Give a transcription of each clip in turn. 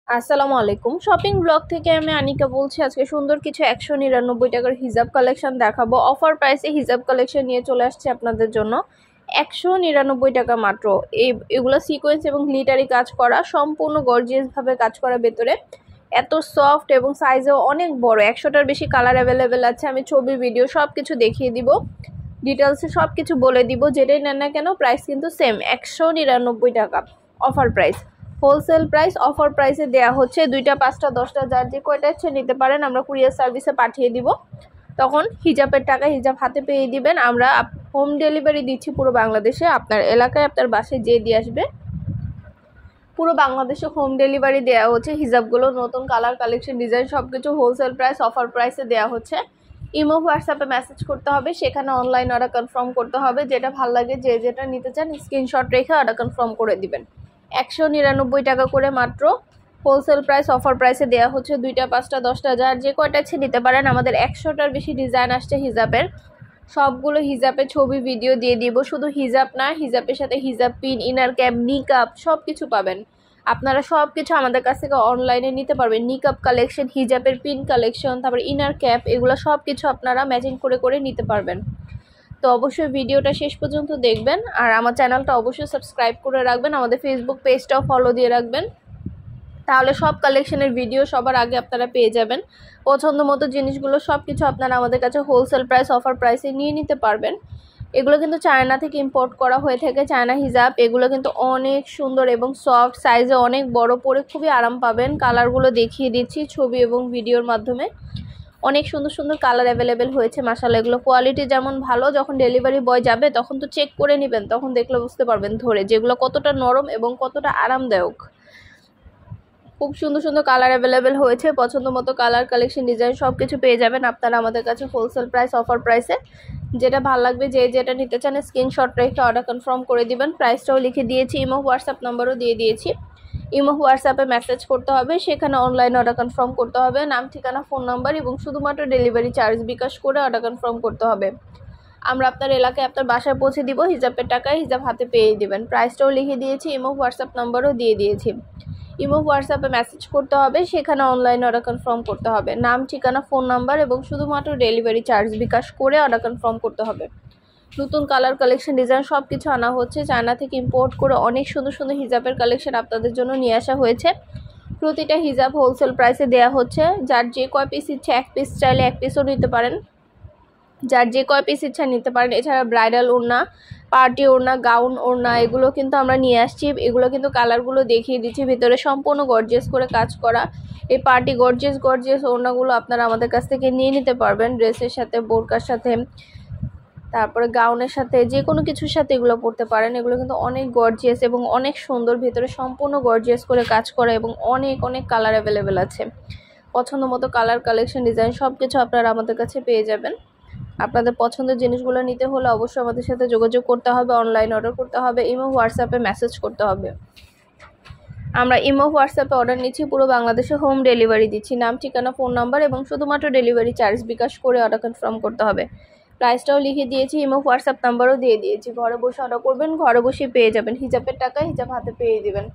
আসসালামু আলাইকুম। Shopping blog থেকে আমি আনিকা বলছি। আজকে সুন্দর কিছু 199 টাকার হিজাব কালেকশন দেখাবো। অফার প্রাইসে হিজাব কালেকশন নিয়ে চলে আসছে আপনাদের জন্য। 199 টাকা মাত্র। এগুলো সিকোয়েন্স এবং গ্লিটারি কাজ করা, সম্পূর্ণ গর্জিয়াস ভাবে কাজ করা, ভেতরে এত সফট এবং সাইজেও অনেক বড়। 100টার বেশি কালার অ্যাভেলেবেল আছে। আমি ছবি ভিডিও সব কিছু দেখিয়ে দিব, ডিটেলসে সব কিছু বলে দিব। যেটাই নেন না কেন প্রাইস কিন্তু সেম, 199 টাকা offer price. Wholesale price offer প্রাইসে দেয়া হচ্ছে। 2টা 5টা 10টা যার যে কয়টা ইচ্ছে নিতে পারেন। আমরা কুরিয়ার সার্ভিসে পাঠিয়ে দিব। তখন হিজাবের টাকা হিজাব হাতে পেয়ে দিবেন। আমরা হোম ডেলিভারি দিচ্ছি পুরো বাংলাদেশে। আপনার এলাকায় আপনার বাসায় যেয়ে দিয়ে আসবে। পুরো বাংলাদেশে হোম ডেলিভারি দেওয়া হচ্ছে। হিজাবগুলো নতুন কালার কালেকশন ডিজাইন সব কিছু হোলসেল প্রাইস অফার প্রাইসে দেওয়া হচ্ছে। ইমো হোয়াটসঅ্যাপে মেসেজ করতে হবে, সেখানে অনলাইন অর্ডার কনফার্ম করতে হবে। যেটা ভালো লাগে যে যেটা নিতে চান স্ক্রিনশট রেখে অর্ডার কনফার্ম করে দিবেন। 199 টাকা করে মাত্র হোলসেল প্রাইস অফার প্রাইসে দেওয়া হচ্ছে। 2টা 5টা 10টা যার যে কয়টা ইচ্ছে নিতে পারেন। আমাদের 100টার বেশি ডিজাইন আসছে হিজাবের। সবগুলো হিজাবের ছবি ভিডিও দিয়ে দিব। শুধু হিজাব না, হিজাবের সাথে হিজাব পিন, ইনার ক্যাপ, নিকাপ সব কিছু পাবেন। আপনারা সব কিছু আমাদের কাছ থেকে অনলাইনে নিতে পারবেন। নিকাপ কালেকশন, হিজাবের পিন কালেকশন, তারপর ইনার ক্যাপ, এগুলো সব কিছু আপনারা ম্যাচিং করে করে নিতে পারবেন। তো অবশ্যই ভিডিওটা শেষ পর্যন্ত দেখবেন। আর আমার চ্যানেলটা অবশ্যই সাবস্ক্রাইব করে রাখবেন। আমাদের ফেসবুক পেজটাও ফলো দিয়ে রাখবেন। তাহলে সব কালেকশনের ভিডিও সবার আগে আপনারা পেয়ে যাবেন। পছন্দ মতো জিনিসগুলো সব কিছু আপনারা আমাদের কাছে হোলসেল প্রাইস অফার প্রাইসে নিয়ে নিতে পারবেন। এগুলো কিন্তু চায়না থেকে ইম্পোর্ট করা হয়ে থাকে, চায়না হিজাব। এগুলো কিন্তু অনেক সুন্দর এবং সফট, সাইজে অনেক বড়, পরে খুবই আরাম পাবেন। কালারগুলো দেখিয়ে দিচ্ছি ছবি এবং ভিডিওর মাধ্যমে। অনেক সুন্দর সুন্দর কালার অ্যাভেলেবেল হয়েছে মাশাআল্লাহ। এগুলো কোয়ালিটি যেমন ভালো, যখন ডেলিভারি বয় যাবে তখন তো চেক করে নেবেন, তখন দেখলে বুঝতে পারবেন ধরে যেগুলো কতটা নরম এবং কতটা আরামদায়ক। খুব সুন্দর সুন্দর কালার অ্যাভেলেবেল হয়েছে। পছন্দ মতো কালার কালেকশন ডিজাইন সব কিছু পেয়ে যাবেন আপনারা আমাদের কাছে হোলসেল প্রাইস অফার প্রাইসে। যেটা ভালো লাগবে যে যেটা নিতে চান স্ক্রিনশট রেখে অর্ডার কনফার্ম করে দিবেন। প্রাইসটাও লিখে দিয়েছি, ইমো হোয়াটসঅ্যাপ নাম্বারও দিয়ে দিয়েছি। ইমো হোয়াটসঅ্যাপে মেসেজ করতে হবে, সেখানে অনলাইন অর্ডার কনফার্ম করতে হবে। নাম, ঠিকানা, ফোন নাম্বার এবং শুধুমাত্র ডেলিভারি চার্জ বিকাশ করে অর্ডার কনফার্ম করতে হবে। আমরা আপনার এলাকায় আপনার বাসায় পৌঁছে দিব। হিজাবের টাকায় হিজাব হাতে পেয়ে দিবেন। প্রাইসটাও লিখে দিয়েছি, ইমো হোয়াটসঅ্যাপ নাম্বারও দিয়ে দিয়েছি। ইমো হোয়াটসঅ্যাপে মেসেজ করতে হবে, সেখানে অনলাইন অর্ডার কনফার্ম করতে হবে। নাম, ঠিকানা, ফোন নাম্বার এবং শুধুমাত্র ডেলিভারি চার্জ বিকাশ করে অর্ডার কনফার্ম করতে হবে। নতুন কালার কালেকশন ডিজাইন সব কিছু আনা হচ্ছে। চায়না থেকে ইম্পোর্ট করে অনেক সুন্দর সুন্দর হিজাবের কালেকশন আপনাদের জন্য নিয়ে আসা হয়েছে। প্রতিটা হিজাব হোলসেল প্রাইসে দেওয়া হচ্ছে। যার যে কয় পিস ইচ্ছে, এক পিস চাইলে এক পিসও নিতে পারেন। যার যে কয় পিস ইচ্ছা নিতে পারেন। এছাড়া ব্রাইডাল ওড়না, পার্টি ওড়না, গাউন ওড়না এগুলো কিন্তু আমরা নিয়ে আসছি। এগুলো কিন্তু কালারগুলো দেখিয়ে দিচ্ছি। ভিতরে সম্পূর্ণ গর্জিয়াস করে কাজ করা এই পার্টি গর্জিয়াস গর্জিয়াস ওড়নাগুলো আপনারা আমাদের কাছ থেকে নিয়ে নিতে পারবেন। ড্রেসের সাথে, বোরকার সাথে, তারপরে গাউনের সাথে, যে কোনো কিছুর সাথে এগুলো পরতে পারেন। এগুলো কিন্তু অনেক গর্জিয়াস এবং অনেক সুন্দর। ভিতরে সম্পূর্ণ গর্জিয়াস করে কাজ করা এবং অনেক অনেক কালার অ্যাভেলেবেল আছে। পছন্দ মতো কালার কালেকশন ডিজাইন সব কিছু আপনারা আমাদের কাছে পেয়ে যাবেন। আপনাদের পছন্দের জিনিসগুলো নিতে হলে অবশ্যই আমাদের সাথে যোগাযোগ করতে হবে, অনলাইন অর্ডার করতে হবে, ইমো হোয়াটসঅ্যাপে মেসেজ করতে হবে। আমরা ইমো হোয়াটসঅ্যাপে অর্ডার নিচ্ছি, পুরো বাংলাদেশে হোম ডেলিভারি দিচ্ছি। নাম, ঠিকানা, ফোন নাম্বার এবং শুধুমাত্র ডেলিভারি চার্জ বিকাশ করে অর্ডার কনফার্ম করতে হবে। প্রাইসটাও লিখে দিয়েছি, ইমো হোয়াটসঅ্যাপ নাম্বারও দিয়ে দিয়েছি। ঘরে বসে অর্ডার করবেন, ঘরে বসে পেয়ে যাবেন। হিজাবের টাকা হিজাব হাতে পেয়ে দিবেন।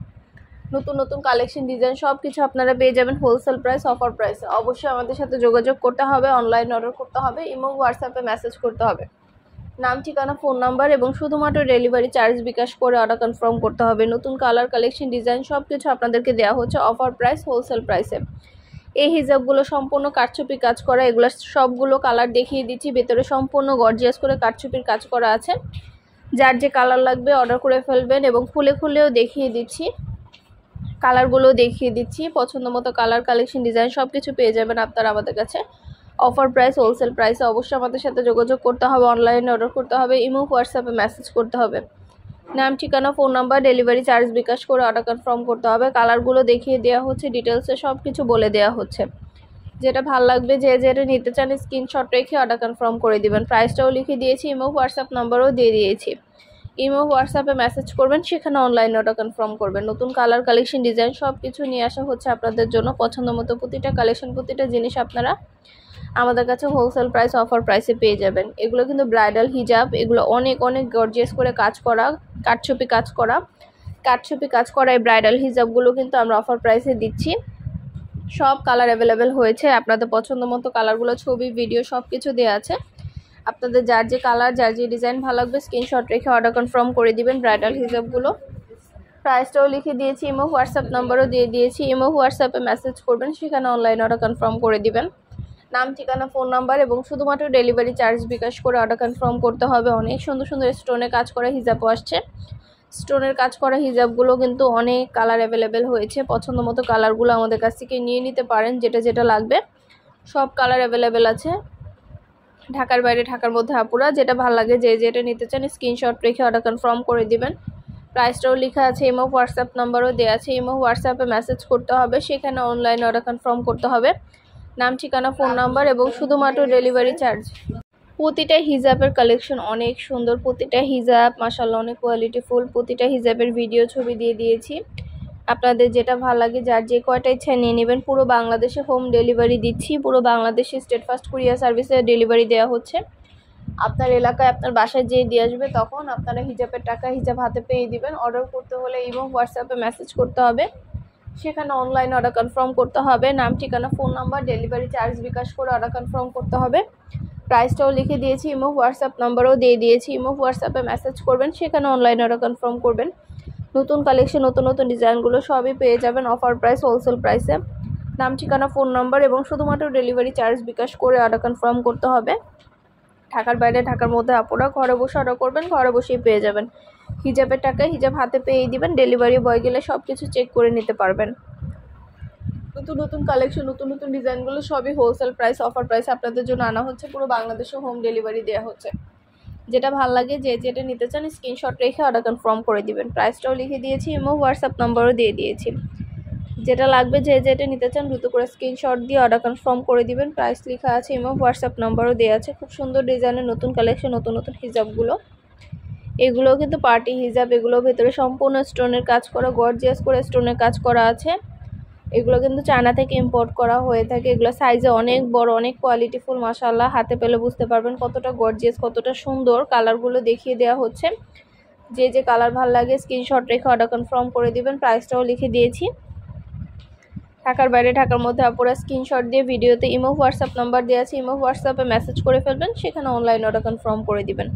নতুন নতুন কালেকশন ডিজাইন সব কিছু আপনারা পেয়ে যাবেন হোলসেল প্রাইস অফার প্রাইসে। অবশ্যই আমাদের সাথে যোগাযোগ করতে হবে, অনলাইন অর্ডার করতে হবে, ইমো হোয়াটসঅ্যাপে মেসেজ করতে হবে। নাম, ঠিকানা, ফোন নাম্বার এবং শুধুমাত্র ডেলিভারি চার্জ বিকাশ করে অর্ডার কনফার্ম করতে হবে। নতুন কালার কালেকশন ডিজাইন সব কিছু আপনাদেরকে দেওয়া হচ্ছে অফার প্রাইস হোলসেল প্রাইসে। এই হিজাবগুলো সম্পূর্ণ কারচুপি কাজ করা। এগুলো সবগুলো কালার দেখিয়ে দিচ্ছি। ভেতরে সম্পূর্ণ গর্জিয়াস করে কারচুপির কাজ করা আছে। যার যে কালার লাগবে অর্ডার করে ফেলবেন এবং খুলে খুলেও দেখিয়ে দিচ্ছি, কালারগুলো দেখিয়ে দিচ্ছি। পছন্দ মতো কালার কালেকশন ডিজাইন সব কিছু পেয়ে যাবেন আপনারা আমাদের কাছে অফার প্রাইস হোলসেল প্রাইসে। অবশ্যই আমাদের সাথে যোগাযোগ করতে হবে, অনলাইনে অর্ডার করতে হবে, ইমো হোয়াটসঅ্যাপে মেসেজ করতে হবে। নাম, ঠিকানা, ফোন নাম্বার, ডেলিভারি চার্জ বিকাশ করে অর্ডার কনফার্ম করতে হবে। কালারগুলো দেখিয়ে দেওয়া হচ্ছে, ডিটেলসে সব কিছু বলে দেওয়া হচ্ছে। যেটা ভালো লাগবে যে যেটা নিতে চান স্ক্রিনশট রেখে অর্ডার কনফার্ম করে দিবেন। প্রাইসটাও লিখে দিয়েছি, ইমো হোয়াটসঅ্যাপ নাম্বারও দিয়ে দিয়েছি। ইমো হোয়াটসঅ্যাপে মেসেজ করবেন, সেখানে অনলাইন অর্ডার কনফার্ম করবেন। নতুন কালার কালেকশন ডিজাইন সব কিছু নিয়ে আসা হচ্ছে আপনাদের জন্য। পছন্দ মতো প্রতিটা কালেকশন, প্রতিটা জিনিস আপনারা আমাদের কাছে হোলসেল প্রাইস অফার প্রাইসে পেয়ে যাবেন। এগুলো কিন্তু ব্রাইডাল হিজাব, এগুলো অনেক অনেক গর্জিয়াস করে কাজ করা, কারচুপি কাজ করা। কাটছুপি কাজ করা এই ব্রাইডাল হিজাবগুলো কিন্তু আমরা অফার প্রাইসে দিচ্ছি। সব কালার অ্যাভেলেবেল হয়েছে, আপনাদের পছন্দ মতো কালারগুলো ছবি ভিডিও সব কিছু দেওয়া আছে। আপনাদের যার যে কালার যার যে ডিজাইন ভালো লাগবে স্ক্রিনশট রেখে অর্ডার কনফার্ম করে দিবেন ব্রাইডাল হিজাবগুলো। প্রাইসটাও লিখে দিয়েছি, ইমো হোয়াটসঅ্যাপ নাম্বারও দিয়ে দিয়েছি। ইমো হোয়াটসঅ্যাপে মেসেজ করবেন, সেখানে অনলাইন অর্ডার কনফার্ম করে দিবেন। নাম ঠিকানা ফোন নাম্বার এবং শুধুমাত্র ডেলিভারি চার্জ বিকাশ করে অর্ডার কনফার্ম করতে হবে। অনেক সুন্দর সুন্দর স্টোনে কাজ করা হিজাবও আসছে। স্টোনের কাজ করা হিজাবগুলো কিন্তু অনেক কালার অ্যাভেলেবেল হয়েছে, পছন্দ মতো কালারগুলো আমাদের কাছ থেকে নিয়ে নিতে পারেন, যেটা যেটা লাগবে সব কালার অ্যাভেলেবেল আছে। ঢাকার বাইরে ঢাকার মধ্যে আপুরা যেটা ভালো লাগে যে যেটা নিতে চান স্ক্রিনশট রেখে অর্ডার কনফার্ম করে দিবেন। প্রাইসটাও লেখা আছে, ইমো হোয়াটসঅ্যাপ নাম্বারও দেওয়া আছে। ইমো হোয়াটসঅ্যাপে মেসেজ করতে হবে, সেখানে অনলাইন অর্ডার কনফার্ম করতে হবে। নাম ঠিকানা ফোন নাম্বার এবং শুধুমাত্র ডেলিভারি চার্জ। প্রতিটা হিজাবের কালেকশন অনেক সুন্দর, প্রতিটা হিজাব মাশাআল্লাহ অনেক কোয়ালিটিফুল। প্রতিটা হিজাবের ভিডিও ছবি দিয়ে দিয়েছি, আপনাদের যেটা ভালো লাগে যার যে কয়টা ইচ্ছা নিয়ে নেবেন। পুরো বাংলাদেশে হোম ডেলিভারি দিচ্ছি, পুরো বাংলাদেশে স্টেট ফার্স্ট কুরিয়ার সার্ভিসে ডেলিভারি দেওয়া হচ্ছে। আপনার এলাকায় আপনার বাসায় যেয়ে দিয়ে আসবে, তখন আপনারা হিজাবের টাকা হিজাব হাতে পেয়ে দিবেন। অর্ডার করতে হলে ইমো হোয়াটসঅ্যাপে মেসেজ করতে হবে, সেখানে অনলাইন অর্ডার কনফার্ম করতে হবে। নাম ঠিকানা ফোন নাম্বার ডেলিভারি চার্জ বিকাশ করে অর্ডার কনফার্ম করতে হবে। প্রাইসটাও লিখে দিয়েছি, ইমো হোয়াটসঅ্যাপ নাম্বারও দিয়ে দিয়েছি। ইমো হোয়াটসঅ্যাপে মেসেজ করবেন, সেখানে অনলাইন অর্ডার কনফার্ম করবেন। নতুন কালেকশন নতুন নতুন ডিজাইনগুলো সবই পেয়ে যাবেন অফার প্রাইস হোলসেল প্রাইসে। নাম ঠিকানা ফোন নাম্বার এবং শুধুমাত্র ডেলিভারি চার্জ বিকাশ করে অর্ডার কনফার্ম করতে হবে। ঢাকার বাইরে ঢাকার মধ্যে আপনারা ঘরে বসে অর্ডার করবেন, ঘরে বসেই পেয়ে যাবেন। হিজাবের টাকা হিজাব হাতে পেয়ে দিবেন, ডেলিভারি বয় গেলে সব কিছু চেক করে নিতে পারবেন। নতুন নতুন কালেকশন নতুন নতুন ডিজাইনগুলো সবই হোলসেল প্রাইস অফার প্রাইস আপনাদের জন্য আনা হচ্ছে। পুরো বাংলাদেশে হোম ডেলিভারি দেওয়া হচ্ছে। যেটা ভালো লাগে যে যেটা নিতে চান স্ক্রিনশট রেখে অর্ডার কনফার্ম করে দিবেন। প্রাইসটাও লিখে দিয়েছি, ইমো হোয়াটসঅ্যাপ নাম্বারও দিয়ে দিয়েছি। যেটা লাগবে যে যেটা নিতে চান দ্রুত করে স্ক্রিনশট দিয়ে অর্ডার কনফার্ম করে দিবেন। প্রাইস লেখা আছে, ইমো হোয়াটসঅ্যাপ নাম্বারও দেওয়া আছে। খুব সুন্দর ডিজাইনের নতুন কালেকশন নতুন নতুন হিজাবগুলো, এগুলোও কিন্তু পার্টি হিজাব। এগুলো ভেতরে সম্পূর্ণ স্টোনের কাজ করা, গর্জিয়াস করে স্টোনের কাজ করা আছে। এগুলো কিন্তু চায়না থেকে ইম্পোর্ট করা হয়ে থাকে। এগুলো সাইজে অনেক বড়, অনেক কোয়ালিটিফুল মাশাআল্লাহ। হাতে পেলে বুঝতে পারবেন কতটা গর্জিয়াস কতটা সুন্দর। কালারগুলো দেখিয়ে দেওয়া হচ্ছে, যে যে কালার ভালো লাগে স্ক্রিনশট রেখে অর্ডার কনফার্ম করে দিবেন। প্রাইসটাও লিখে দিয়েছি। ঢাকার বাইরে ঢাকার মধ্যে আপনারা স্ক্রিনশট দিয়ে ভিডিওতে ইমো হোয়াটসঅ্যাপ নাম্বার দেওয়া আছে, ইমো হোয়াটসঅ্যাপে মেসেজ করে ফেলবেন, সেখানে অনলাইন অর্ডার কনফার্ম করে দিবেন।